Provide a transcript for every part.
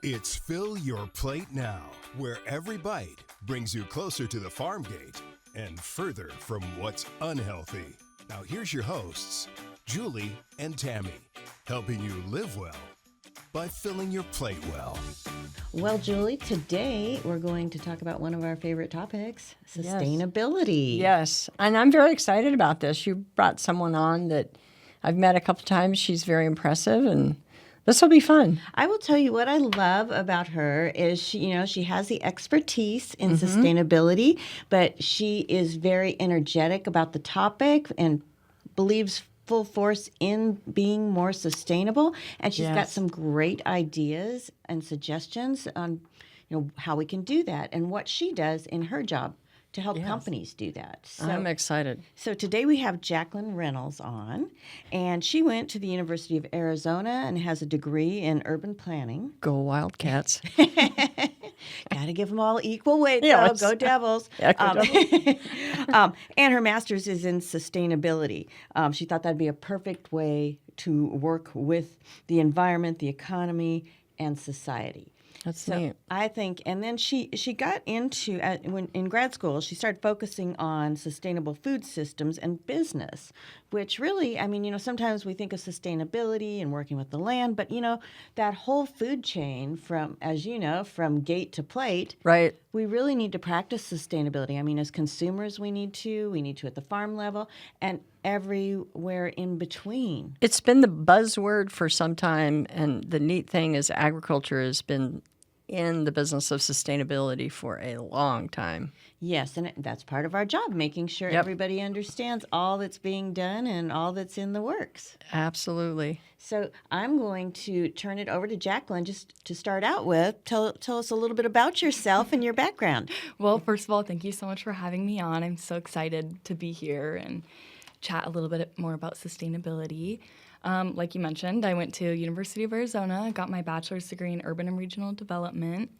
It's Fill Your Plate Now, where every bite brings you closer to the farm gate and further from what's unhealthy. Now here's your hosts, Julie and Tammy, helping you live well by filling your plate well. Well, Julie, today we're going to talk about one of our favorite topics, sustainability. Yes, and I'm very excited about this. You brought someone on that I've met a couple times. She's very impressive, and this will be fun. I will tell you what I love about her is she has the expertise in sustainability, but she is very energetic about the topic and believes full force in being more sustainable. And she's got some great ideas and suggestions on how we can do that and what she does in her job to help companies do that. So, I'm excited. So today we have Jacqueline Reynolds on, and she went to the University of Arizona and has a degree in urban planning. Go Wildcats. Got to give them all equal weight, Yes. though. Go Devils. Yeah, go Devils. And her master's is in sustainability. She thought that'd be a perfect way to work with the environment, the economy, and society. That's So neat. I think, and then she got into, when in grad school, she started focusing on sustainable food systems and business, which really, sometimes we think of sustainability and working with the land, but, that whole food chain from gate to plate, Right. we really need to practice sustainability. As consumers, we need to at the farm level and everywhere in between. It's been the buzzword for some time, and the neat thing is agriculture has been in the business of sustainability for a long time. Yes, and that's part of our job, making sure everybody understands all that's being done and all that's in the works. Absolutely. So I'm going to turn it over to Jacqueline just to start out with. Tell us a little bit about yourself and your background. Well, first of all, thank you so much for having me on. I'm so excited to be here and chat a little bit more about sustainability. Like you mentioned, I went to University of Arizona, got my bachelor's degree in urban and regional development.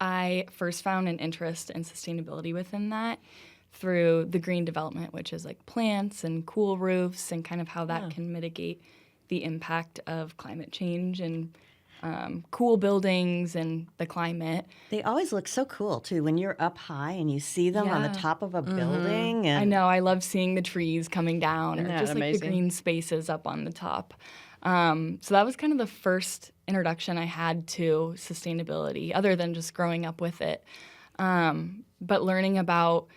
I first found an interest in sustainability within that through the green development, which is like plants and cool roofs and kind of how that can mitigate the impact of climate change and cool buildings and the climate. They always look so cool, too, when you're up high and you see them on the top of a building. And I know. I love seeing the trees coming down or Isn't that just like amazing? the green spaces up on the top. So that was kind of the first introduction I had to sustainability, other than just growing up with it. But learning about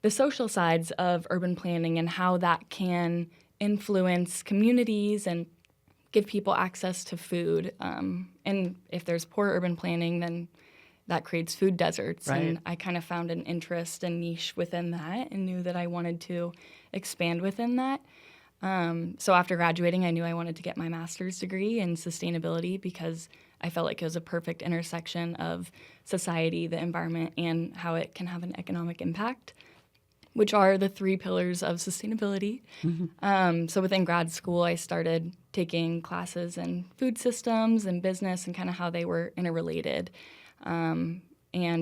the social sides of urban planning and how that can influence communities and give people access to food. And if there's poor urban planning, then that creates food deserts. Right. And I kind of found an interest and niche within that and knew that I wanted to expand within that. So after graduating, I knew I wanted to get my master's degree in sustainability because I felt like it was a perfect intersection of society, the environment, and how it can have an economic impact, which are the three pillars of sustainability. So within grad school, I started taking classes in food systems and business and kind of how they were interrelated, and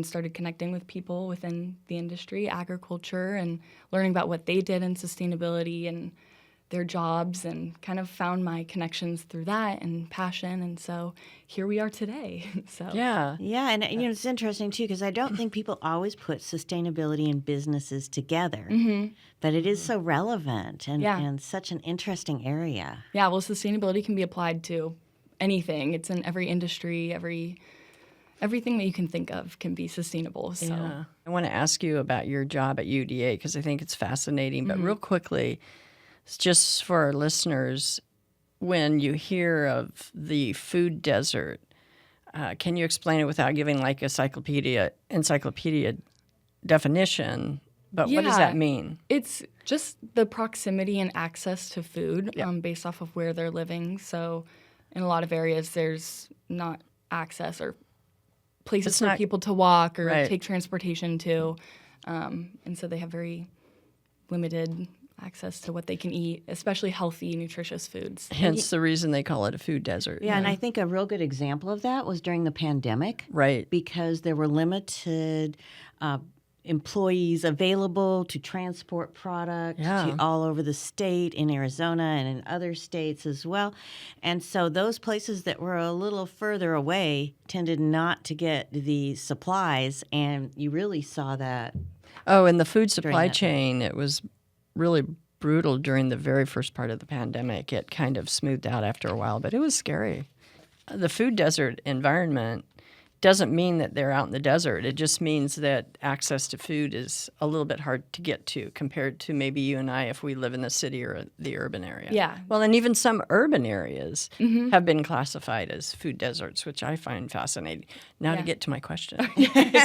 started connecting with people within the industry, agriculture, and learning about what they did in sustainability and their jobs, and kind of found my connections through that and passion. And so here we are today. So Yeah. yeah, and it's interesting, too, because I don't think people always put sustainability and businesses together. But it is so relevant and such an interesting area. Yeah, well, sustainability can be applied to anything. It's in every industry, everything that you can think of can be sustainable. So Yeah. I want to ask you about your job at UDA because I think it's fascinating. But real quickly, it's just for our listeners, when you hear of the food desert, can you explain it without giving like encyclopedia definition? But what does that mean? it's just the proximity and access to food based off of where they're living. So in a lot of areas, there's not access or places for people to walk or take transportation to. And so they have very limited access to what they can eat, especially healthy, nutritious foods. Hence the reason they call it a food desert. Yeah, and I think a real good example of that was during the pandemic. Right. Because there were limited employees available to transport product to all over the state, in Arizona and in other states as well. And so those places that were a little further away tended not to get the supplies, and you really saw that. Oh, in the food supply that chain, it was really brutal during the very first part of the pandemic. It kind of smoothed out after a while, but it was scary. The food desert environment doesn't mean that they're out in the desert. It just means that access to food is a little bit hard to get to compared to maybe you and I if we live in the city or the urban area. Yeah. Well, and even some urban areas have been classified as food deserts, which I find fascinating. Now to get to my question.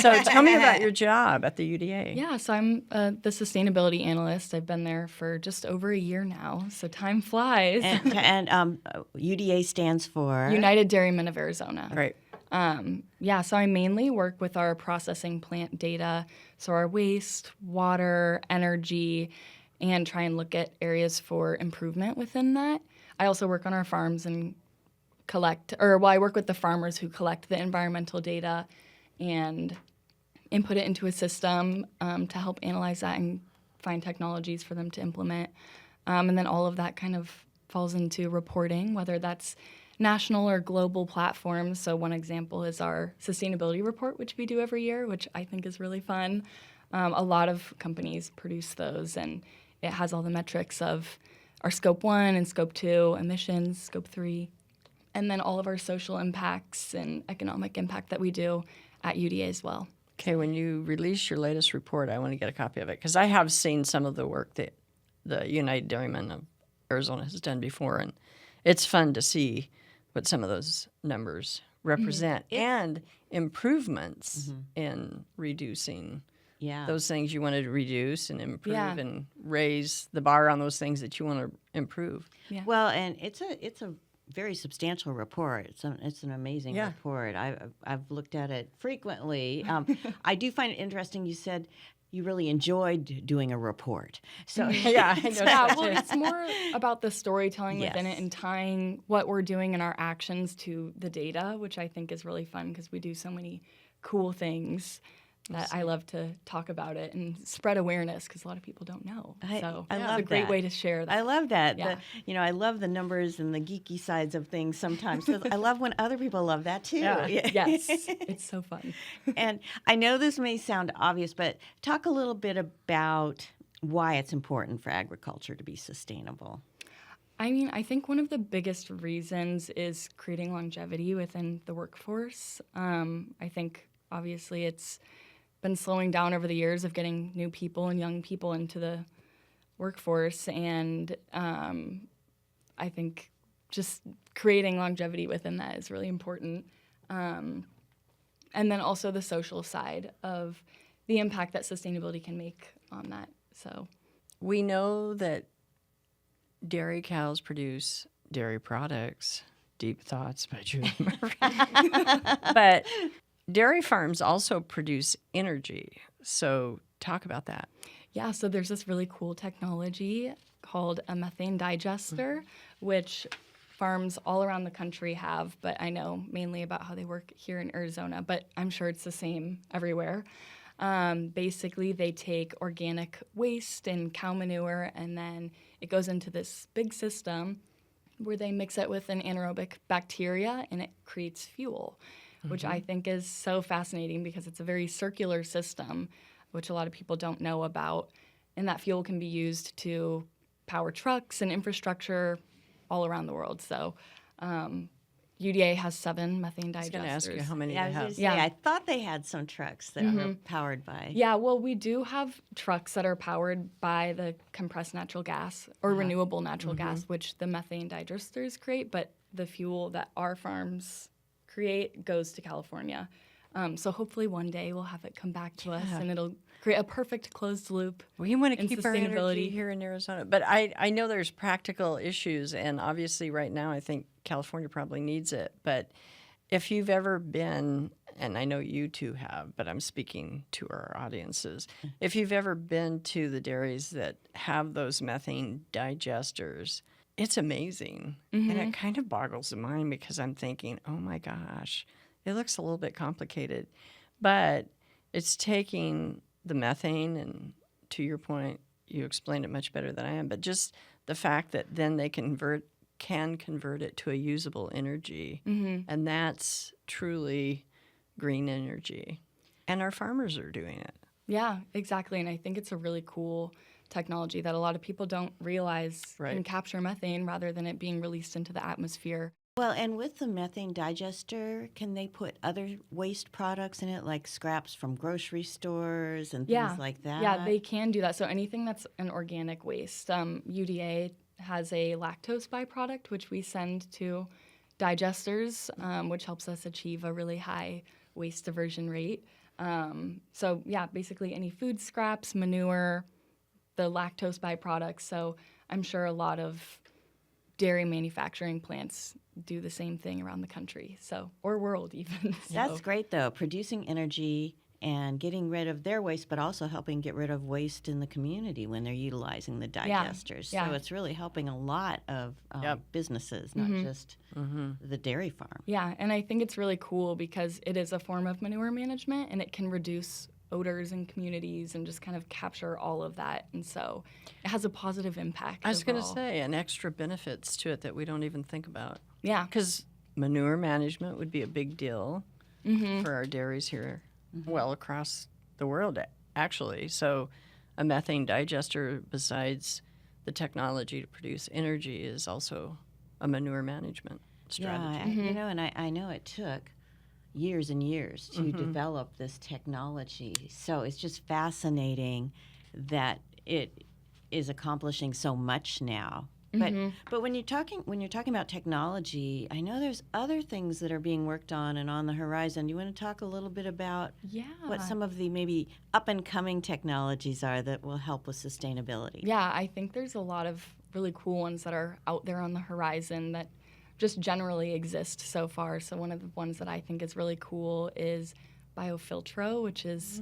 So tell me about your job at the UDA. Yeah, so I'm the sustainability analyst. I've been there for just over a year now, so time flies. And UDA stands for? United Dairymen of Arizona. Right. So I mainly work with our processing plant data, so our waste, water, energy, and try and look at areas for improvement within that. I also work on our farms and I work with the farmers who collect the environmental data and input it into a system to help analyze that and find technologies for them to implement. And then all of that kind of falls into reporting, whether that's national or global platforms. So one example is our sustainability report, which we do every year, which I think is really fun. A lot of companies produce those, and it has all the metrics of our Scope 1 and Scope 2 emissions, Scope 3, and then all of our social impacts and economic impact that we do at UDA as well. Okay, when you release your latest report, I want to get a copy of it because I have seen some of the work that the United Dairymen of Arizona has done before, and it's fun to see what some of those numbers represent and improvements in reducing those things you wanted to reduce and improve and raise the bar on those things that you want to improve. Yeah. Well, and it's a very substantial report. It's an amazing report. I've looked at it frequently. I do find it interesting. You said you really enjoyed doing a report. So well, it's more about the storytelling within it and tying what we're doing in our actions to the data, which I think is really fun because we do so many cool things that I love to talk about it and spread awareness because a lot of people don't know. I So love it's a great that. way to share that. I love that. Yeah. I love the numbers and the geeky sides of things sometimes. 'Cause I love when other people love that too. Yes, it's so fun. And I know this may sound obvious, but talk a little bit about why it's important for agriculture to be sustainable. I mean, I think one of the biggest reasons is creating longevity within the workforce. I think obviously it's been slowing down over the years of getting new people and young people into the workforce, and I think just creating longevity within that is really important. And then also the social side of the impact that sustainability can make on that. So We know that dairy cows produce dairy products. Deep thoughts by Julie Murphy. But dairy farms also produce energy. So talk about that. yeah, so there's this really cool technology called a methane digester, which farms all around the country have, but I know mainly about how they work here in Arizona, but I'm sure it's the same everywhere. Basically, they take organic waste and cow manure, and then it goes into this big system where they mix it with an anaerobic bacteria, and it creates fuel, which I think is so fascinating because it's a very circular system, which a lot of people don't know about. And that fuel can be used to power trucks and infrastructure all around the world. So UDA has 7 methane digesters. I was going to ask you how many Yeah, I they was have. going to say, I thought they had some trucks that were powered by. Yeah, well, we do have trucks that are powered by the compressed natural gas or renewable natural gas, which the methane digesters create, but the fuel that our farms create goes to California. So hopefully one day we'll have it come back to us and it'll create a perfect closed loop. We want to and keep our energy sustainability. here in Arizona. But I know there's practical issues, and obviously right now I think California probably needs it. But if you've ever been, and I know you two have, but I'm speaking to our audiences, if you've ever been to the dairies that have those methane digesters, it's amazing. And it kind of boggles the mind because I'm thinking, oh my gosh, it looks a little bit complicated. But it's taking the methane, and to your point, you explained it much better than I am, but just the fact that then they can convert it to a usable energy, and that's truly green energy. And our farmers are doing it. Yeah, exactly. And I think it's a really cool technology that a lot of people don't realize can capture methane rather than it being released into the atmosphere. Well, and with the methane digester, can they put other waste products in it, like scraps from grocery stores and things like that? Yeah, they can do that. So anything that's an organic waste. UDA has a lactose byproduct, which we send to digesters, which helps us achieve a really high waste diversion rate. So yeah, basically any food scraps, manure, the lactose byproducts. So I'm sure a lot of dairy manufacturing plants do the same thing around the country, or world even. That's great, though, producing energy and getting rid of their waste, but also helping get rid of waste in the community when they're utilizing the digesters. Yeah. So it's really helping a lot of businesses, not just the dairy farm. Yeah, and I think it's really cool because it is a form of manure management, and it can reduce odors in communities and just kind of capture all of that. And so it has a positive impact. I was going to say, and extra benefits to it that we don't even think about. Yeah. Because manure management would be a big deal for our dairies here, well, across the world, actually. So a methane digester, besides the technology to produce energy, is also a manure management strategy. Yeah, and I know it took years and years to develop this technology. So it's just fascinating that it is accomplishing so much now. But when you're talking about technology, I know there's other things that are being worked on and on the horizon. You want to talk a little bit about what some of the maybe up and coming technologies are that will help with sustainability? Yeah, I think there's a lot of really cool ones that are out there on the horizon that just generally exist so far. So one of the ones that I think is really cool is Biofiltro, which is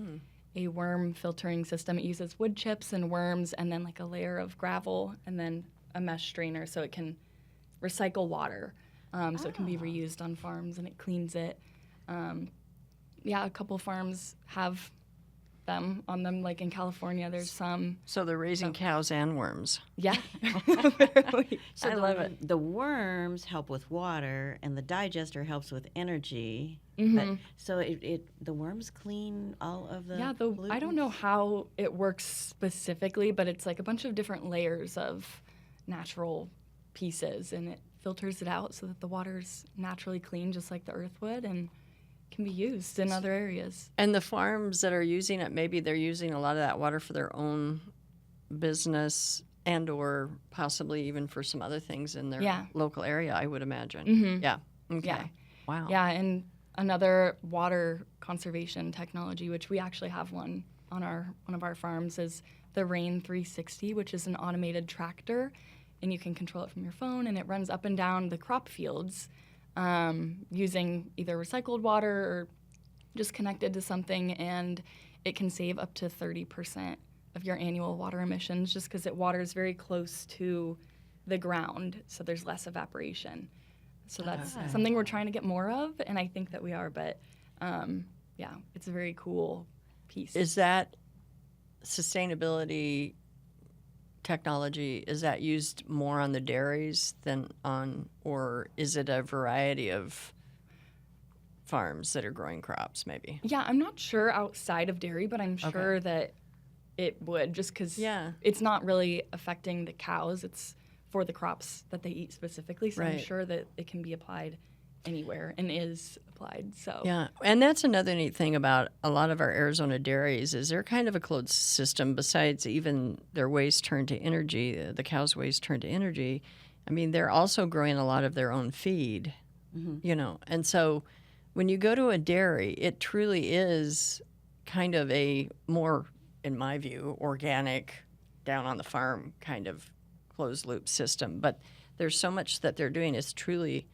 a worm filtering system. It uses wood chips and worms and then like a layer of gravel and then a mesh strainer so it can recycle water. So it can be reused on farms and it cleans it. A couple farms have them on them, like in California there's some. So they're raising cows and worms. Yeah, literally. So I love it. The worms help with water, and the digester helps with energy. So the worms clean all of the pollutants? I don't know how it works specifically, but it's like a bunch of different layers of natural pieces, and it filters it out so that the water's naturally clean, just like the earth would, and can be used in other areas. And the farms that are using it, maybe they're using a lot of that water for their own business and or possibly even for some other things in their local area, I would imagine. Yeah. Okay. Yeah. Wow. Yeah, and another water conservation technology, which we actually have one on one of our farms, is the Rain 360, which is an automated tractor, and you can control it from your phone, and it runs up and down the crop fields using either recycled water or just connected to something, and it can save up to 30% of your annual water emissions just because it waters very close to the ground, so there's less evaporation. So that's something we're trying to get more of, and I think that we are, but it's a very cool piece. Is that sustainability technology, is that used more on the dairies than on, or is it a variety of farms that are growing crops maybe? Yeah, I'm not sure outside of dairy, but I'm sure that it would, just because it's not really affecting the cows. It's for the crops that they eat specifically, so I'm sure that it can be applied anywhere and is applied. So yeah, and that's another neat thing about a lot of our Arizona dairies is they're kind of a closed system. Besides even their waste turned to energy, the cows' waste turned to energy, I mean, they're also growing a lot of their own feed, and so when you go to a dairy, it truly is kind of a more, in my view, organic, down on the farm kind of closed loop system. But there's so much that they're doing. It's truly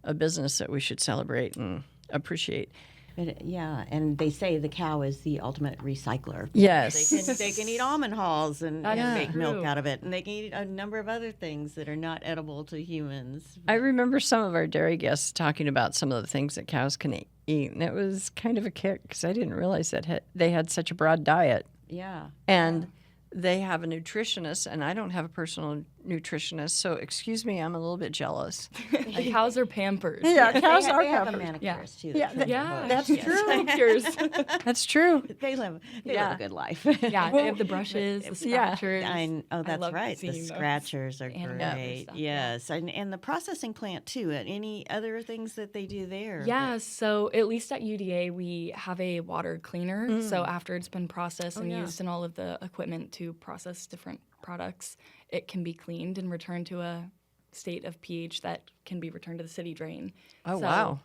a business that we should celebrate and appreciate. But, yeah, and they say the cow is the ultimate recycler. Yes. They can eat almond hulls and That's make milk true. out of it, and they can eat a number of other things that are not edible to humans. I remember some of our dairy guests talking about some of the things that cows can eat, and it was kind of a kick because I didn't realize that they had such a broad diet. Yeah. And they have a nutritionist, and I don't have a personal nutritionist, so excuse me, I'm a little bit jealous. The cows are pampered. Yeah, cows are They have a pampered. manicurist, too. Yeah, that Yeah, That's true. Manicures. That's true. They live Yeah. a good life. Yeah, they have the brushes, the yeah. scratchers. That's love right. The seeing those scratchers are animal great. stuff, yeah. Yes, and the processing plant too. Any other things that they do there? Yeah, so at least at UDA, we have a water cleaner. So after it's been processed and used in all of the equipment to process different products, it can be cleaned and returned to a state of pH that can be returned to the city drain. Oh, So wow.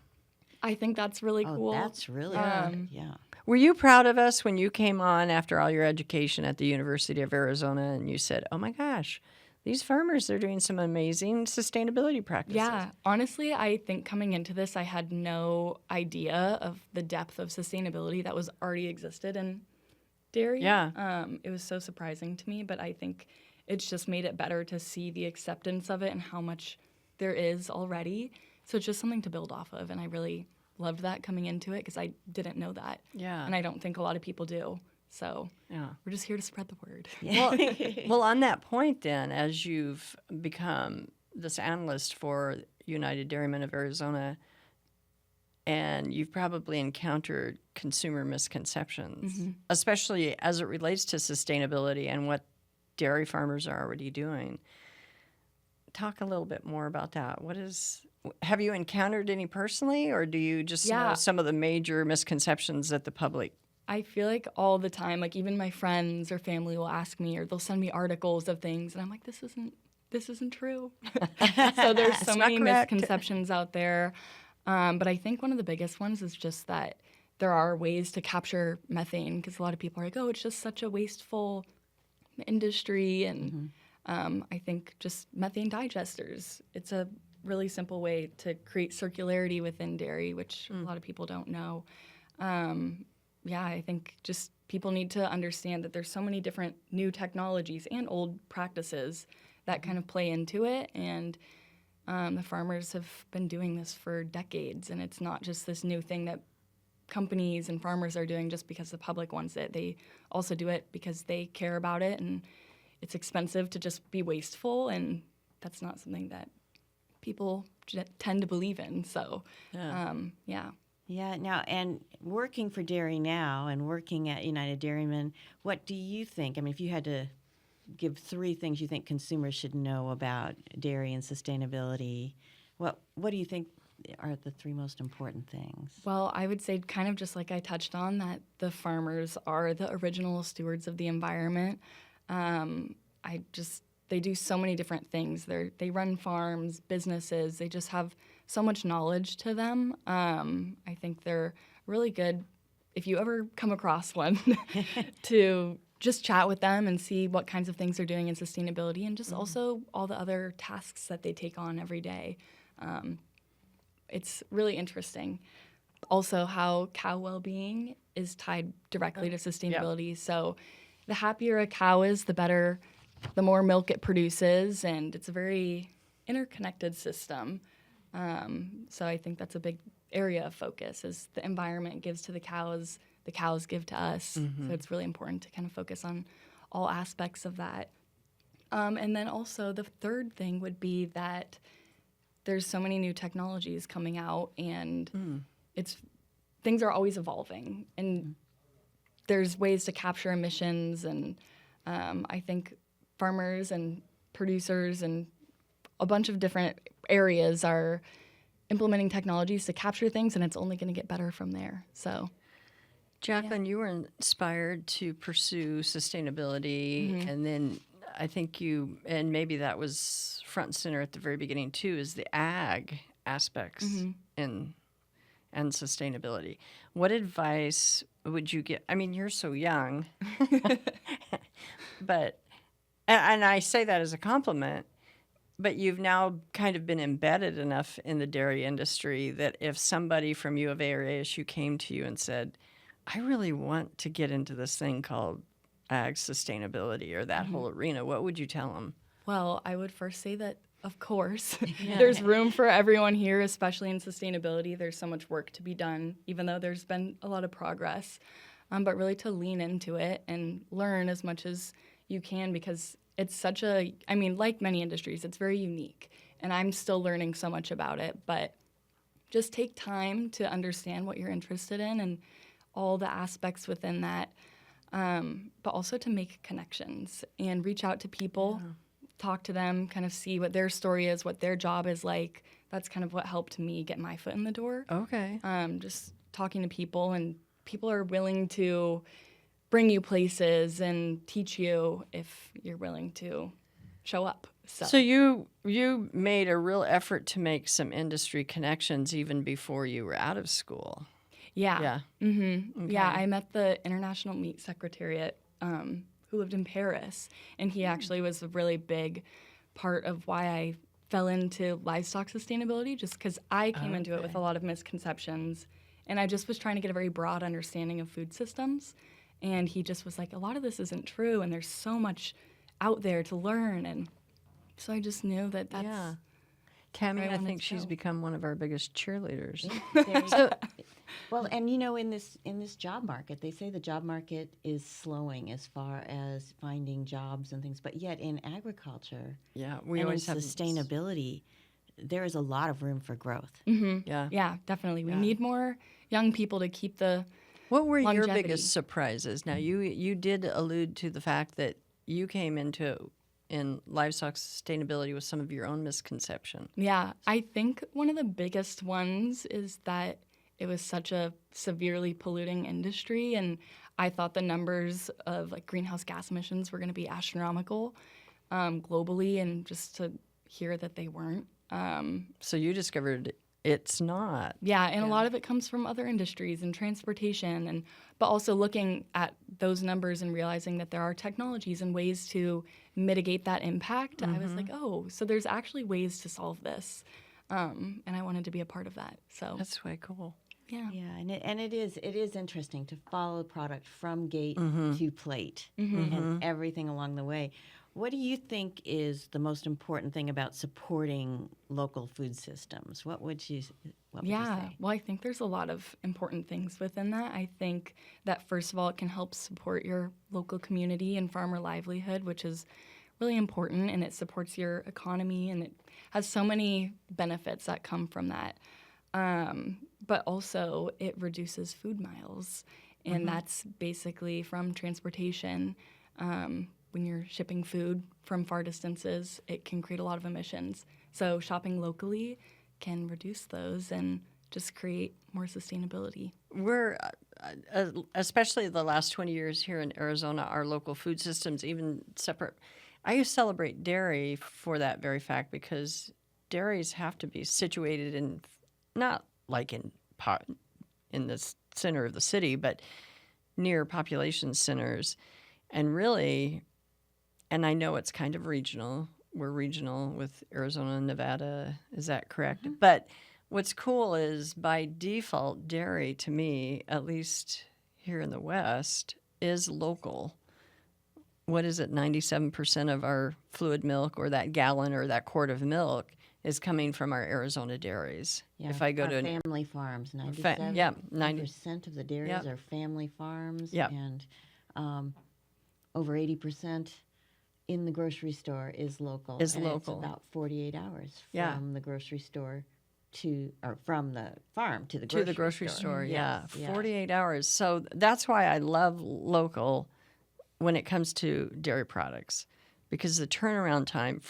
I think that's really Oh, cool. that's really good. Yeah. Were you proud of us when you came on after all your education at the University of Arizona and you said, oh my gosh, these farmers, they're doing some amazing sustainability practices? Yeah, honestly, I think coming into this, I had no idea of the depth of sustainability that was already existed in dairy. Yeah. It was so surprising to me, but I think it's just made it better to see the acceptance of it and how much there is already. So it's just something to build off of, and I really loved that coming into it because I didn't know that. Yeah. And I don't think a lot of people do. So Yeah. we're just here to spread the word. Well, on that point, then, as you've become this analyst for United Dairymen of Arizona, and you've probably encountered consumer misconceptions, especially as it relates to sustainability and what dairy farmers are already doing. Talk a little bit more about that. Have you encountered any personally, or do you just know Yeah. some of the major misconceptions that the public? I feel like all the time, like even my friends or family will ask me, or they'll send me articles of things, and I'm like, this isn't true. So there's so It's not many correct. misconceptions out there. But I think one of the biggest ones is just that there are ways to capture methane, because a lot of people are like, oh, it's just such a wasteful industry. And I think just methane digesters, it's a really simple way to create circularity within dairy, which a lot of people don't know. Yeah, I think just people need to understand that there's so many different new technologies and old practices that kind of play into it. And the farmers have been doing this for decades, and it's not just this new thing that companies and farmers are doing just because the public wants it. They also do it because they care about it, and it's expensive to just be wasteful, and that's not something that people tend to believe in. So, yeah. Yeah. Now, and working for dairy now and working at United Dairymen, what do you think? I mean, if you had to give 3 things you think consumers should know about dairy and sustainability, what do you think are the 3 most important things? Well, I would say kind of just like I touched on, that the farmers are the original stewards of the environment. They do so many different things. They run farms, businesses. They just have so much knowledge to them. I think they're really good, if you ever come across one, to just chat with them and see what kinds of things they're doing in sustainability, and just also all the other tasks that they take on every day. It's really interesting. Also, how cow well-being is tied directly to sustainability. So the happier a cow is, the more milk it produces, and it's a very interconnected system. So I think that's a big area of focus, is the environment gives to the cows give to us. So it's really important to kind of focus on all aspects of that. And then also the third thing would be that there's so many new technologies coming out, and things are always evolving, and there's ways to capture emissions, and I think farmers and producers and a bunch of different areas are implementing technologies to capture things, and it's only going to get better from there. So, Jacqueline, you were inspired to pursue sustainability, and then I think and maybe that was front and center at the very beginning too, is the ag aspects and sustainability. What advice would you get? I mean, you're so young, but, and I say that as a compliment, But you've now kind of been embedded enough in the dairy industry that if somebody from U of A or ASU came to you and said, I really want to get into this thing called ag sustainability or that whole arena, what would you tell them? Well, I would first say that, of course, there's room for everyone here, especially in sustainability. There's so much work to be done, even though there's been a lot of progress. But really to lean into it and learn as much as you can, because it's such a, I mean, like many industries, it's very unique. And I'm still learning so much about it. But just take time to understand what you're interested in and all the aspects within that. But also to make connections and reach out to people, talk to them, kind of see what their story is, what their job is like. That's kind of what helped me get my foot in the door. Okay. Just talking to people, and people are willing to bring you places and teach you if you're willing to show up. So you made a real effort to make some industry connections even before you were out of school. Yeah. Yeah. Mm-hmm. Yeah, I met the International Meat Secretariat who lived in Paris, and he actually was a really big part of why I fell into livestock sustainability, just because I came into it with a lot of misconceptions, and I just was trying to get a very broad understanding of food systems, and he just was like, a lot of this isn't true, and there's so much out there to learn, and so I just knew that that's... Yeah. Tammy, where I I wanted think to she's go. become one of our biggest cheerleaders. There you go. Well, and you know, in this job market, they say the job market is slowing as far as finding jobs and things. But yet, in agriculture, Yeah, we and in always have sustainability, there is a lot of room for growth. Yeah. Yeah, definitely. We need more young people to keep the... What were your longevity. biggest surprises? Now, you did allude to the fact that you came into in livestock sustainability with some of your own misconception. Yeah, I think one of the biggest ones is that it was such a severely polluting industry, and I thought the numbers of like greenhouse gas emissions were going to be astronomical globally, and just to hear that they weren't. So you discovered it's not. Yeah, and a lot of it comes from other industries and transportation, but also looking at those numbers and realizing that there are technologies and ways to mitigate that impact. I was like, oh, so there's actually ways to solve this, and I wanted to be a part of that. So That's way cool. yeah. Yeah, and it is interesting to follow the product from gate to plate and everything along the way. What do you think is the most important thing about supporting local food systems? What would you say? Well, I think there's a lot of important things within that. I think that, first of all, it can help support your local community and farmer livelihood, which is really important, and it supports your economy, and it has so many benefits that come from that. But also, it reduces food miles, and that's basically from transportation. When you're shipping food from far distances, it can create a lot of emissions. So shopping locally can reduce those and just create more sustainability. We're, especially the last 20 years here in Arizona, our local food systems, even separate. I celebrate dairy for that very fact, because dairies have to be situated in, not like in the center of the city, but near population centers. And really, and I know it's kind of regional. We're regional with Arizona and Nevada. Is that correct? But what's cool is, by default, dairy, to me, at least here in the West, is local. What is it? 97% of our fluid milk, or that gallon or that quart of milk, is coming from our Arizona dairies. Yeah, If I go our to family farms, 97% 90% of the dairies are family farms, Yep. and over 80% in the grocery store is local. Is and local. It's about 48 hours Yeah. from the grocery store from the farm to the grocery store. Yeah, Yes, 48 hours. So that's why I love local when it comes to dairy products, because the turnaround time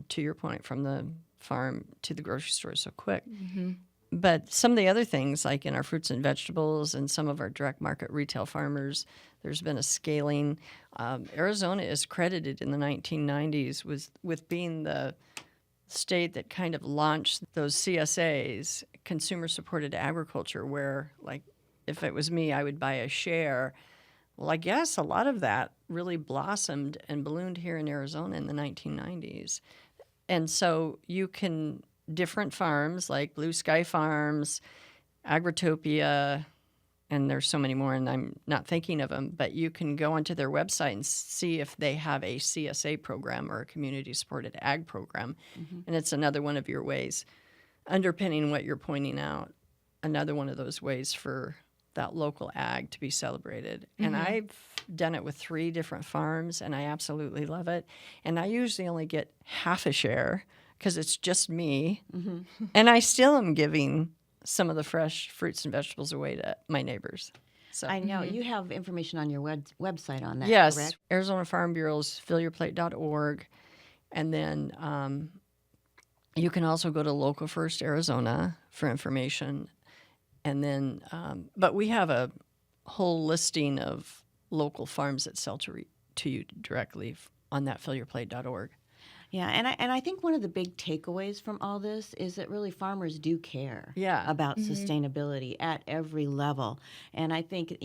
to your point, from the farm to the grocery store is so quick. But some of the other things, like in our fruits and vegetables and some of our direct market retail farmers, there's been a scaling. Arizona is credited in the 1990s with being the state that kind of launched those CSAs, consumer-supported agriculture, where, like, if it was me, I would buy a share. Well, I guess a lot of that really blossomed and ballooned here in Arizona in the 1990s. And so you can, different farms like Blue Sky Farms, Agritopia, and there's so many more, and I'm not thinking of them, but you can go onto their website and see if they have a CSA program or a community-supported ag program, and it's another one of your ways. Underpinning what you're pointing out, another one of those ways for that local ag to be celebrated. And I've done it with 3 different farms, and I absolutely love it. And I usually only get half a share because it's just me, and I still am giving some of the fresh fruits and vegetables away to my neighbors. So I know you have information on your website on that. yes, correct? Arizona Farm Bureau's fillyourplate.org, and then you can also go to Local First Arizona for information, and then but we have a whole listing of local farms that sell to you directly on that fillyourplate.org. Yeah, and I think one of the big takeaways from all this is that really farmers do care Yeah. about sustainability at every level. And I think,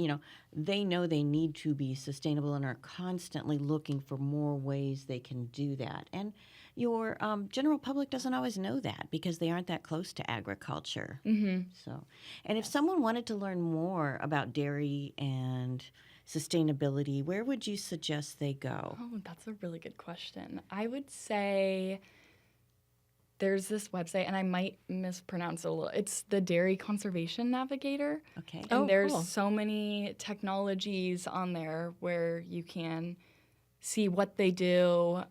they know they need to be sustainable and are constantly looking for more ways they can do that. And your general public doesn't always know that because they aren't that close to agriculture. So, and if someone wanted to learn more about dairy and sustainability, where would you suggest they go? Oh, that's a really good question. I would say there's this website, and I might mispronounce it a little. It's the Dairy Conservation Navigator. Okay. And there's cool. so many technologies on there where you can see what they do,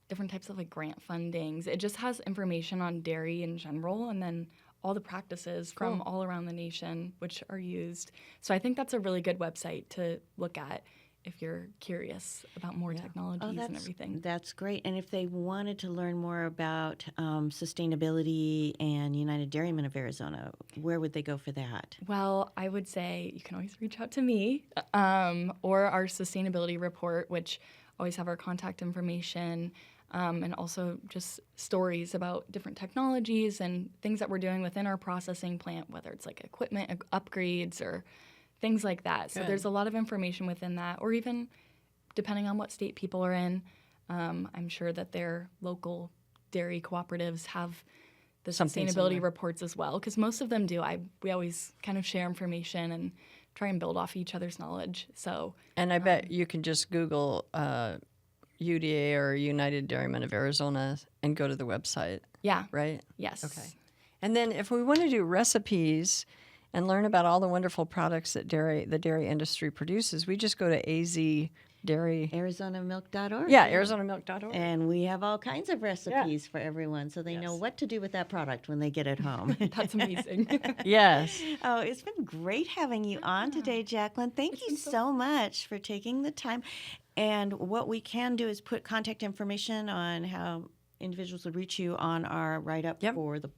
different types of grant fundings. It just has information on dairy in general, and then all the practices from all around the nation which are used. So I think that's a really good website to look at if you're curious about more technologies and everything. That's great. And if they wanted to learn more about sustainability and United Dairymen of Arizona, where would they go for that? Well, I would say you can always reach out to me or our sustainability report, which always have our contact information, and also just stories about different technologies and things that we're doing within our processing plant, whether it's equipment upgrades or things like that. So there's a lot of information within that, or even depending on what state people are in, I'm sure that their local dairy cooperatives have the Something sustainability similar. reports as well, because most of them do. We always kind of share information and try and build off each other's knowledge. So, And I bet you can just Google UDA or United Dairymen of Arizona and go to the website, yeah, right? yes. Okay. And then if we want to do recipes and learn about all the wonderful products that the dairy industry produces, we just go to AZ Dairy. ArizonaMilk.org. Yeah, ArizonaMilk.org. And we have all kinds of recipes for everyone so they know what to do with that product when they get it home. That's amazing. Yes. Oh, it's been great having you on today, Jacqueline. Thank you so much for taking the time. And what we can do is put contact information on how individuals would reach you on our write-up for the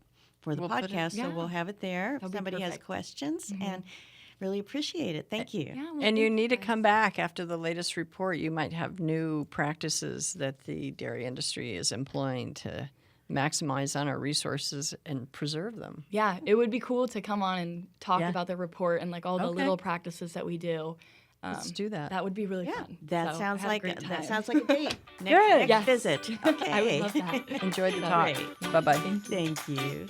We'll put it- podcast. So we'll have it there if That'd be somebody has perfect. questions. And really appreciate it. Thank you. Yeah, well, And you thank need to guys. come back after the latest report. You might have new practices that the dairy industry is employing to maximize on our resources and preserve them. Yeah, it would be cool to come on and talk Yeah. about the report and all the Okay. little practices that we do. Let's do that. That would be really fun. That So, sounds have a like great that time. sounds like a date. Good. Next Yes. visit. Okay. I would love that. Enjoy the All talk. right. Bye-bye. Thank you.